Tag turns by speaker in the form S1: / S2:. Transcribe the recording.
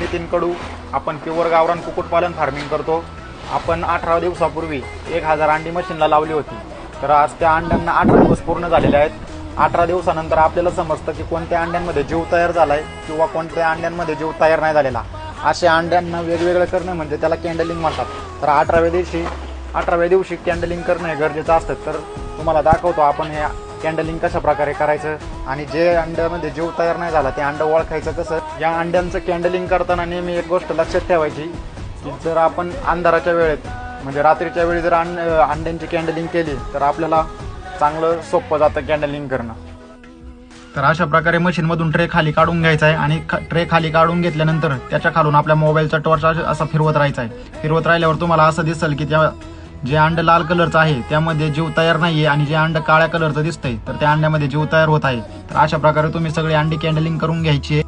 S1: नितीन कडू. आपण प्युअर गावरान कुक्कुटपालन फार्मिंग करतो. आपण 18 दिवसापूर्वी 1000 अंडी मशीनला लावली होती. तर आज त्या अंड्यांना 18 दिवस पूर्ण झालेले आहेत. 18 दिवसानंतर आपल्याला समजतं की कोणत्या अंड्यांमध्ये जीव तयार झालाय किंवा कोणत्या अंड्यांमध्ये जीव तयार नाही झालेला. अशा अंड्यांना वेगवेगळं करणं म्हणजे त्याला कॅन्डलिंग म्हणतात. तर 18व्या दिवशी कॅन्डलिंग करणं हे गरजेचं असतं. तर तुम्हाला दाखवतो आपण हे कॅन्डलिंग कशा प्रकारे करायचं आणि जे अंड्यामध्ये जीव तयार नाही झाला ते अंडं ओळखायचं कसं. या अंड्यांचं कॅन्डलिंग करताना नेहमी एक गोष्ट लक्षात ठेवायची की जर आपण अंधाराच्या वेळेत म्हणजे रात्रीच्या वेळी जर अंड्यांची कॅन्डलिंग केली तर आपल्याला चांगलं सोपं जातं कॅन्डलिंग करणं. तर अशा प्रकारे मशीनमधून ट्रे खाली काढून घ्यायचा आहे आणि ट्रे खाली काढून घेतल्यानंतर त्याच्या खालून आपल्या मोबाईलचा टॉर्च असा फिरवत राहायचा आहे. फिरवत राहिल्यावर तुम्हाला असं दिसेल की त्या जे अंड लाल कलरचं आहे त्यामध्ये जीव तयार नाहीये आणि जे अंड काळ्या कलरचं दिसतंय तर त्या अंड्यामध्ये जीव तयार होत आहे. तर अशा प्रकारे तुम्ही सगळी अंडी कॅन्डलिंग करून घ्यायची आहे.